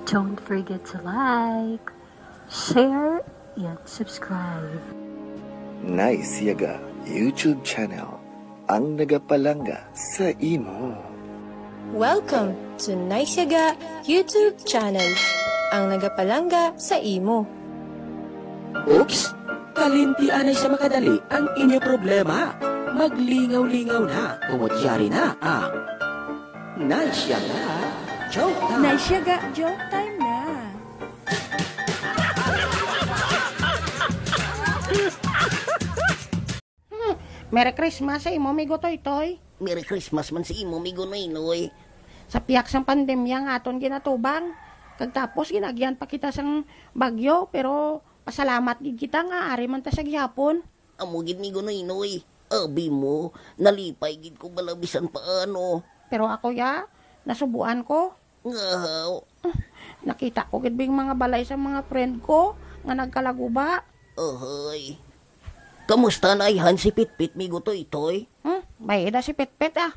Don't forget to like, share, and subscribe. Nice Yaga YouTube channel ang nagapalanga sa imo. Welcome to Nice Yaga YouTube channel, ang nagapalanga sa imo. Oops! Kalintian ay sa makadali ang inyo problema. Maglingaw-lingaw na, kumutyari na ang Nice Yaga Joke Time. Nice Yaga Joke Time na. Merry Christmas sa imo, migo Toy-Toy. Merry Christmas man si imo, migo Noy. Sa piyak sang pandemya nga aton ginatubang. Kagtapos ginagyan pa kita sang bagyo, pero pasalamat gid kita nga ari man ta sa gihapon. Amo gid migo Noy. Abi mo, nalipay gid ko balabisan paano. Pero ako ya, nasubuan ko. Ngahaw. Nakita ko gid bing mga balay sa mga friend ko nga nagkalaguba. Ahoy. Kamusta na ihan si Pitpit, migo Toy-Toy? Bayda si Pitpit ah.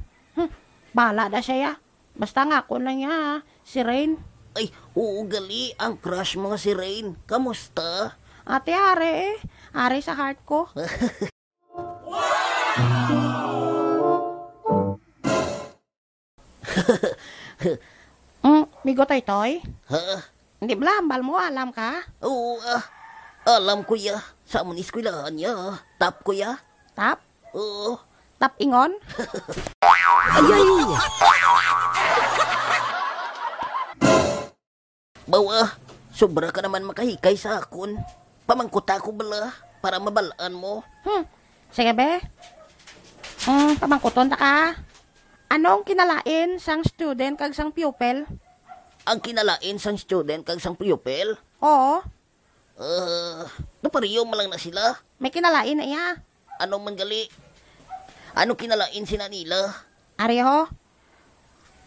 Bala da siya ya. Basta nga ako lang ya, si Rain. Ay, oo gali, ang crush mga si Rain. Kamusta? Ate Are Are sa heart ko. Migo Toy-Toy? Ha? Hindi blambal mo, alam ka? Oo alam ko ya. Sa amon eskwelahan ya. Tap ko ya. Tap? Oo. Tap ingon? Ayay! Bawa, sobra ka naman makahikay sa akon. Pamangkuta ko bala para mabalaan mo. Sige be. Pamangkuton ta ka. Anong kinalain sang student kag sang pupil? Ang kinalain sang student kag sang pupil? Oo. Napariyo malang na sila. May kinalain na iya. Ano man gali? Ano kinalain sila nila? Ariho.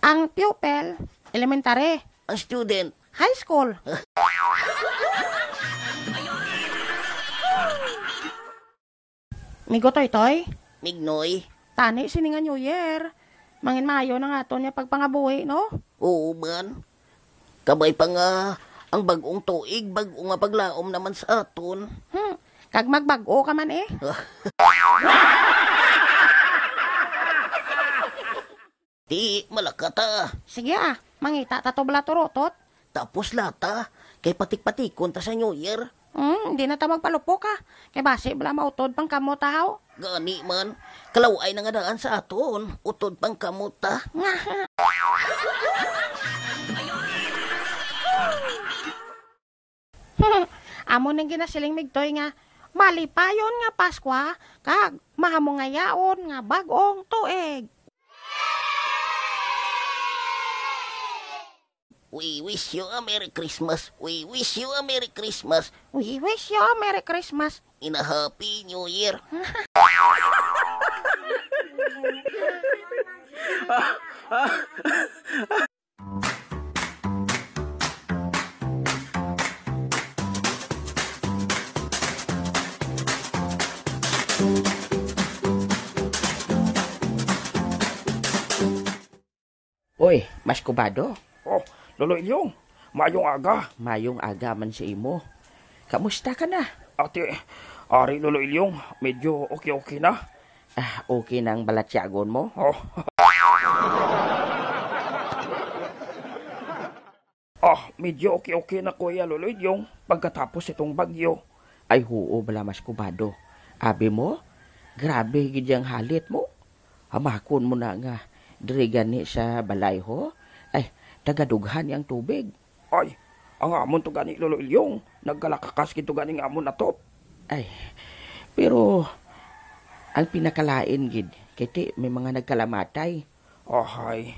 Ang pupil, elementary. Ang student, High school. Migo Toy-Toy, Mignoy. tani sininga New Year. Mangin mayo na nga to niya pagpangabuhi, no? Oo man. Kabay pa nga ang bagong tuig, bagong nga paglaom naman sa aton. Kag magbago ka man eh. Di, malakata. Sige ah, mangita tato bala turotot. Tapos lata, kay patik-patikon ta sa New Year. Hindi na ta magpalupok ah. Kay base bala mautod pang kamo tahaw. Gani man, kalaway na nga daan sa aton, utod pang kamuta. Amo nang ginasiling migtoy nga, malipayon nga Paskwa, kag mahamo nga yaon nga bagong tuig. We wish you a Merry Christmas. We wish you a Merry Christmas. We wish you a Merry Christmas. In a Happy New Year. Uy, mas kubado. Oh, Lolo Ilyong, mayong aga. Mayong aga man sa imo. Kamusta ka na? Ate, ari Lolo Ilyong, medyo okay na. Okay na ang balatsyagon mo? Oh. Medyo okay na kuya Lolo Ilyong pagkatapos itong bagyo. Ay huo bala mas kubado. Abi mo, grabe gidyang halit mo. Hamakon mo na nga diri gani sa balay ho. Ay, tagadughan yang tubig. Ay, ang amon to gani Lolo Ilyong, nagkalakakas kito gani ng amon na top. Ay, pero ang pinakalain gid, kiti may mga nagkalamatay. Ay,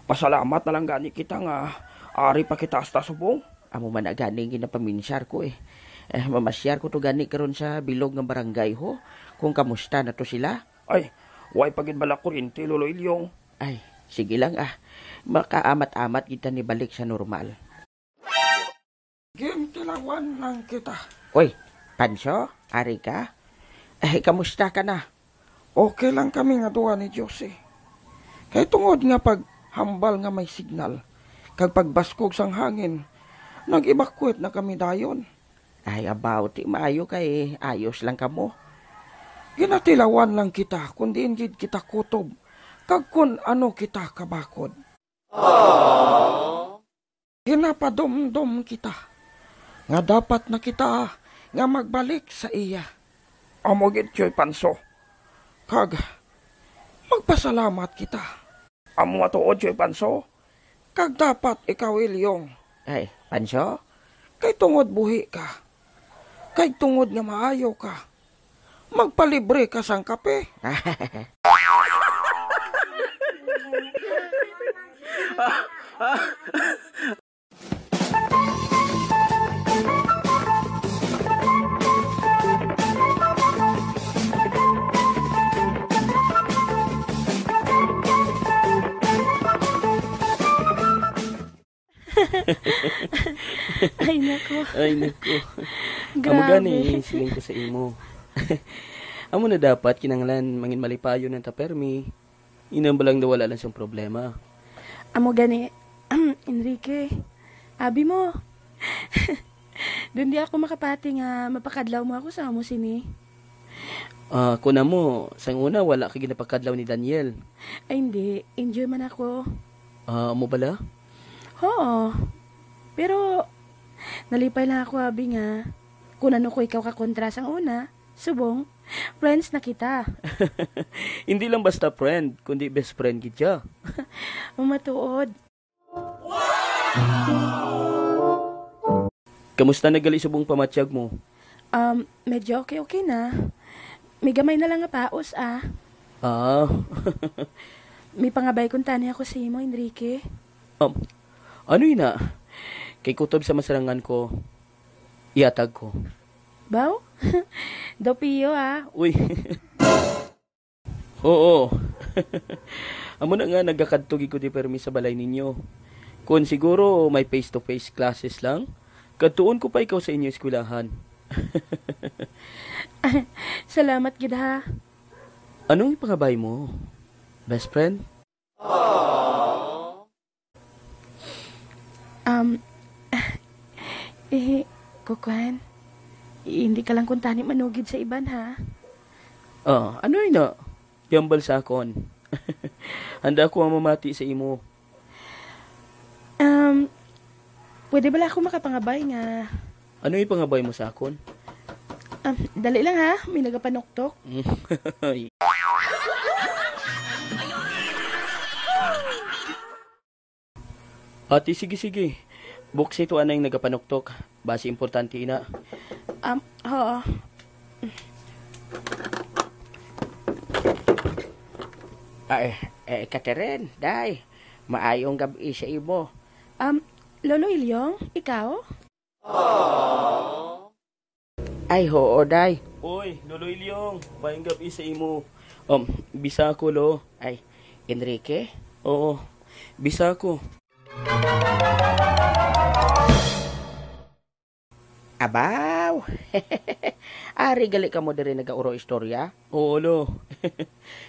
pasalamat na lang gani kita nga, ari pa kita hasta subong. Amo man na gani ginapaminsyar ko eh. Mamasyar ko to gani karon sa bilog ng barangay ho, kung kamusta na to sila. Ay, way pagid bala kuryente Lolo Ilyong. Ay, sige lang ah. Makaamat-amat kita ni balik sa normal. Gintilawan lang kita. Uy, Panso, ari ka? Kamusta ka na? Okay lang kami nga duwa ni Diyos eh. Kaya tungod nga pag hambal nga may signal, kag pagbaskog sang hangin, nag-evacuate na kami dayon. Ay, about maayo kay ayos lang kamo. Ginatilawan lang kita, kundi hindi kita kutob. Kag kun ano kita kabakod. Ginapadomdom kita. Nga dapat na kita nga magbalik sa iya. Amo gid Choy Panso. Kag magpasalamat kita. Amo matuod Choy Panso. Kag dapat ikaw Ilyong. Ay, Panso? Kay tungod buhi ka. Kay tungod nga maayo ka. Magpalibre ka sang kape. Ay, nako. Ay, nako. Grabe. Amo gani, siling ko sa imo. Amo na dapat kinanglan mangin malipayo ng tapermi. Inam balang na wala lang siyang problema. Amo gani, Enrique, abi mo. Doon di ako makapati nga mapakadlaw mo ako sa amo sini. Kuna mo, sang una wala ka ginapakadlaw ni Daniel. Ay hindi, enjoy man ako. Amo bala? Oo. Pero, nalipay lang ako abi nga. Kung ano ko ikaw kakontra sang una, subong, friends na kita. Hindi lang basta friend, kundi best friend kita. Mamatuod. Kamusta nagali subong pamatsyag mo? Medyo okay na. May gamay na lang nga paos May pangabay kung tani ako sa imo, Enrique. Ano yun na? Kay kutob sa masarangan ko, iatag ko. Baw? Dopiyo Uy. Oo. Amo na nga nagakadtugi ko di permi sa balay ninyo. Kung siguro may face-to-face classes lang, katuon ko pa ikaw sa inyo eskwelahan. Salamat gid ha. Anong ipangabay mo? Best friend? Kukuhan, hindi ka lang kuntani manugid sa iban ha. Ano yun na? Yambal sa akon. Handa ko ang mamati sa imo. Pwede bala ako makapangabay nga? Ano yung pangabay mo sa akon? Dali lang ha, may nagapanuktok. Ati, sige. Buks ito anay nagapanuktok. Basi importante ina. Oo. Catherine, day. Maayong gabi sa imo. Lolo Ilyong, ikaw? Ay, hoo, day. Oy, Lolo Ilyong, maayong gabi sa imo. Bisa ko, lo. Ay, Enrique? Oo, bisa ko. Abaw! Ari, gali ka mo diri nag-uro istorya? Oo, lo.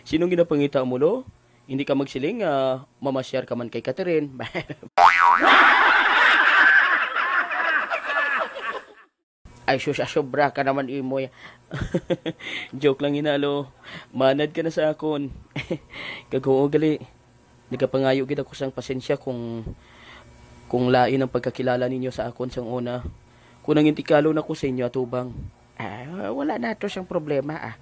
Sinong ginapangita mo, lo? Hindi ka magsiling, mamasyar ka man kay Catherine. Ay, sobra ka naman imo. Joke lang inalo. Manad ka na sa akon. Kagoo gali. Nagapangayo kita ko sang pasensya kung lain ang pagkakilala ninyo sa akon sang una. Kung nangintikalo na ko sa inyo atubang. Wala na to siyang problema.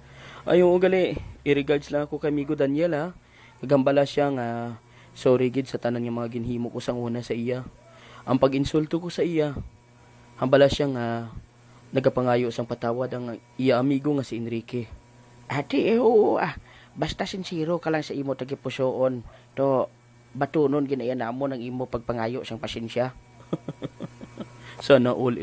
Ayong ugali. I-regards lang ako kay Migo Daniel Kagambala siya nga sorry gid sa tanan nga mga ginhimo ko sang una sa iya. Ang pag-insulto ko sa iya. Hambala siya nga nagapangayo sang patawad ang iya amigo nga si Enrique. Ati, oo. Basta sincero ka lang sa imo tagipusoon. To, batunon ginayan na mo ng imo pagpangayo sang pasensya. Sana all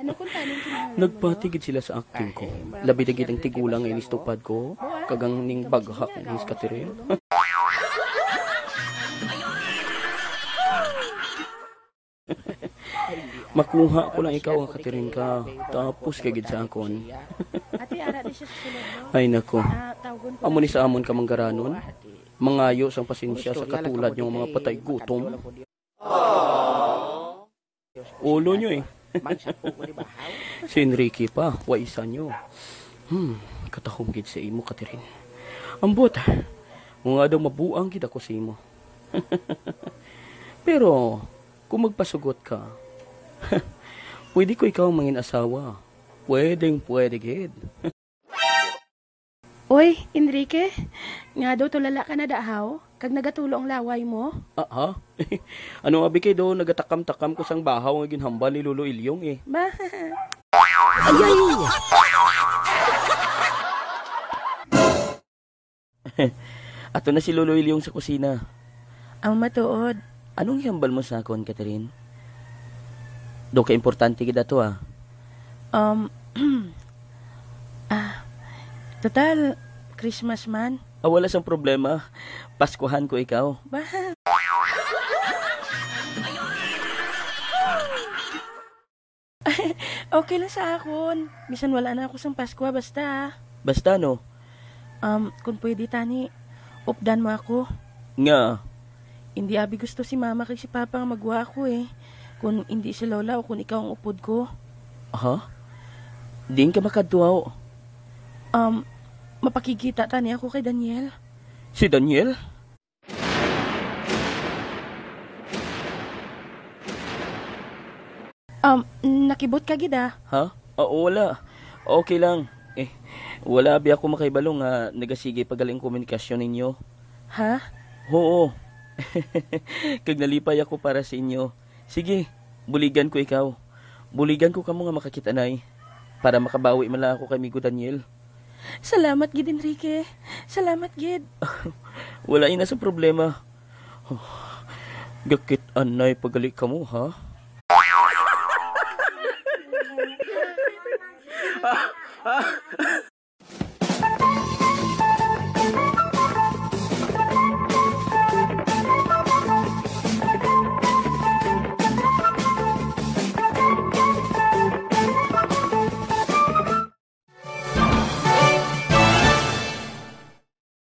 Ano kung tanin kinahanglan mo? Nagpatigid sila sa acting ko. Labi na gid ang tigulang nga inistupad ko. Kagang ning baghak ni Catherine. Makuha ko lang ikaw ang Catherine ka. Tapos kagid sa akon. Ate, ara di siya sa sulod, no? Ay nako. Tawagon ko Amo ni sa amon ka manggaranon. Mangayo sang pasensya sa katulad yung mga patay gutom. Ulo nyo eh. Si Enrique pa, waisa nyo. Katahong gid sa imo, Catherine. Ambot, nga daw mabuang gid ako sa imo. Pero, kung magpasugot ka, pwede ko ikaw mangin asawa. Pwede gid. Oy, Enrique, nga daw tulala ka na dahaw, kag nagatulo ang laway mo. Ha? Ano abi kay do nagatakam-takam ko sang bahaw nga ginhambal ni Lolo Ilyong eh. Ba? Ato na si Lolo Ilyong sa kusina. Ang matuod. Anong hambal mo sa akon, Catherine? Do ka importante gid ato ah. Total, Christmas man. Wala sang problema. Paskuhan ko ikaw. Ba? Okay lang sa akon. Bisan wala na ako sang Pasko, basta. Basta no? Kung pwede tani, updan mo ako. Nga. Hindi abi gusto si mama kay si papa nga magwa ako eh. Kung hindi si lola o kung ikaw ang upod ko. Ha? Diin ka makadtuaw. Mapakikita tani ako kay Daniel. Si Daniel? Nakibot ka gid ah. Ha? Wala. Okay lang. Wala abi ako makaibalo nga nagasige pagaling komunikasyon ninyo. Ha? Oo. Kag nalipay ako para sa inyo. Sige, buligan ko ikaw. Buligan ko kamo nga makakita nay. Para makabawi man lang ako kay Migo Daniel. Salamat gid, Enrique. Salamat gid. Wala ina sa problema. Gakit anay pagali ka mo, ha?